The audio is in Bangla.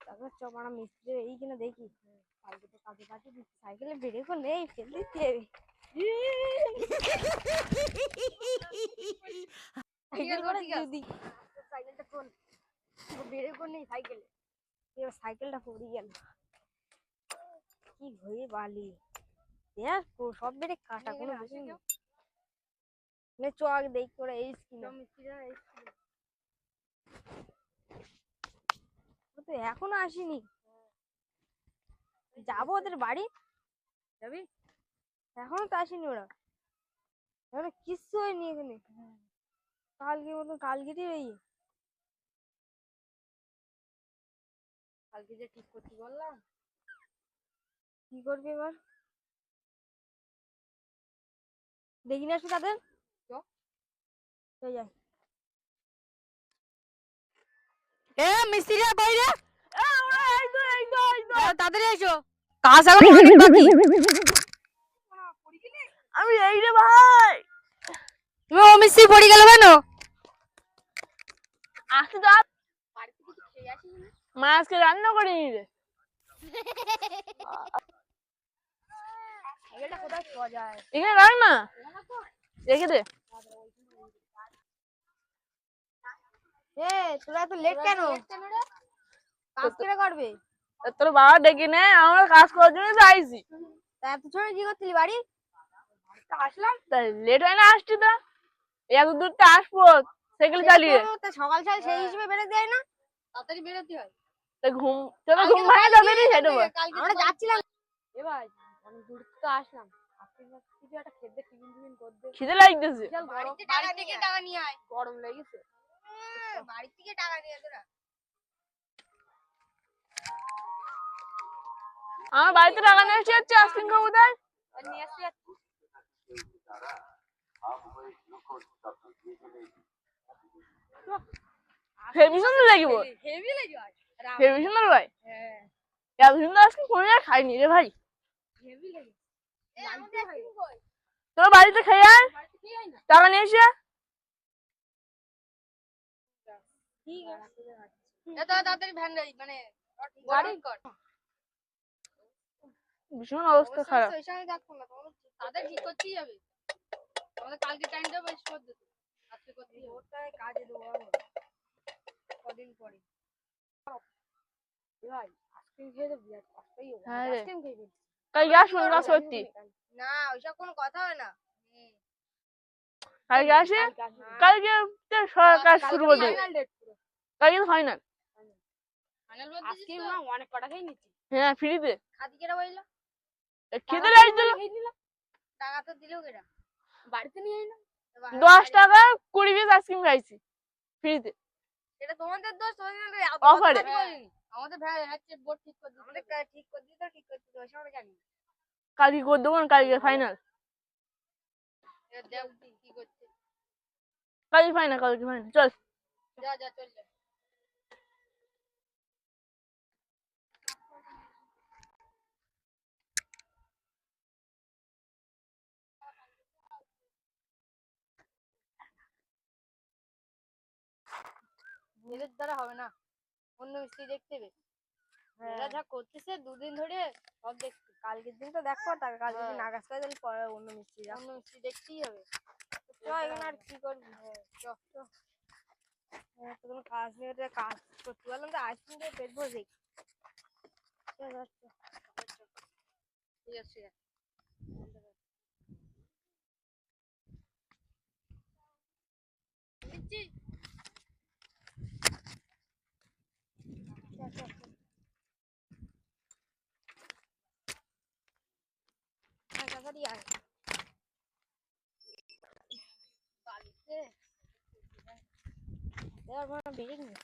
তারপর চপানা মিস্ত্রি এই কিনা দেখি কালকে তো কাজে কাজে দিচ্ছি সাইকেলে ব্রেকও নেই ফেল দিতে সাইকেলটা খোল ব্রেকও নেই সাইকেলে এবার সাইকেলটা পড়ে গেল কি হয়ে বালি দেখ সব ব্রেক কাটা কোনো বুঝি না চ আগে দেখ করে এই কিনা মিস্ত্রিরা তো এখনো আসেনি যাবো ওদের বাড়ি যাবি এখনো তো আসেনি ওরা এখনো কিচ্ছু হয়নি এখানে কালকে মতো কালকেরই এই কালকে যে ঠিক করছি বললাম কি করবে এবার দেখি না আসবে তাদের যায় এ মিস্ত্রিরা বাইরে তাড়াতাড়ি এসো কাজ এখন অনেক বাকি আমি এই রে ভাই তুমি ও মিস্ত্রি পড়ে গেল কেন আসতে দাও মা আজকে রান্না করিনি রে এটা কোথায় পাওয়া যায় এখানে রাখ না রেখে দে এ তোরা এত লেট কেন কাজ কেটে করবে তোর বাবা ডেকে নে আমরা কাজ করার জন্য যাইছি তা এত সময় কি করছিলি বাড়ি আসলাম তাই লেট হয় না আসছি তো এত দূর তো আসবো সাইকেল চালিয়ে সকাল সকাল সেই হিসেবে বেরোতে যায় না তাড়াতাড়ি বেরোতে হয় তা ঘুম তোর ঘুম ভাঙে তাড়াতাড়ি সেটা আমরা যাচ্ছিলাম এ ভাই অনেক দূর তো আসলাম কিছু একটা খেতে টিফিন করতে খিদে লাগতেছে বাড়ি থেকে টাকা নিয়ে আয় গরম লেগেছে বাড়ি থেকে টাকা নিয়ে তোরা আমার বাড়িতে টাকা নিয়ে এসে যাচ্ছে আইসক্রিম খাবো তাই নিয়ে আসতে যাচ্ছি হেভি সুন্দর লাগিব হেভি লাগিব হেভি সুন্দর ভাই হ্যাঁ এত সুন্দর আইসক্রিম কোনো আর খাইনি রে ভাই হেভি লাগে তোর বাড়িতে খেয়ে আয় টাকা নিয়ে এসে ঠিক আছে এটা তাড়াতাড়ি ভ্যান মানে গাড়ি কর ভীষণ অবস্থা খারাপ তাদের ঠিক করতেই হবে আমাদের কালকে টাইম দেবো স্পট দিতে আজকে করতেই হবে ওটাই কাজে দেবো কদিন পরে ভাই আইসক্রিম খেয়ে তো বিরাট কষ্টই হবে আইসক্রিম খেয়ে কালকে আসুন কাজ করতে না ওইসব কোনো কথা হয় না কালকে আসে কালকে কাজ শুরু করে দেবো কালকে ফাইনাল আজকে না অনেক কটা খেয়ে নিচ্ছি হ্যাঁ ফ্রিতে খাদি কেটা বললো খেতে লাগছিল টাকা তো দিলো কেটা বাড়িতে নিয়ে আইলো 10 টাকা 20 পিস আইসক্রিম খাইছি ফ্রিতে এটা তোমাদের দোষ অফারে আমাদের ভাই হচ্ছে বোর্ড ঠিক করে দিতে আমাদের ঠিক করে দিতে ঠিক করে দিতে ওই সময় জানি কালকে করে দেবো কালকে ফাইনাল এ দেখ কি করছে কালকে ফাইনাল চল যা যা চল যা এদের দ্বারা হবে না অন্য মিস্ত্রি দেখতে হবে এরা যা করতেছে দুদিন ধরে সব দেখতে কালকের দিন তো দেখো তার কালকে দিন আকাশ পায় তাহলে পরে অন্য মিস্ত্রি দেখতেই হবে চ এখানে আর কি করবি চ চ তো কোনো কাজ নেই কাজ করতে পারলাম তো আইসক্রিম দিয়ে পেট ভরে দেখি ঠিক আছে দিচ্ছি তাড়াতাড়ি আয় বাড়িতে এবার বেরিয়ে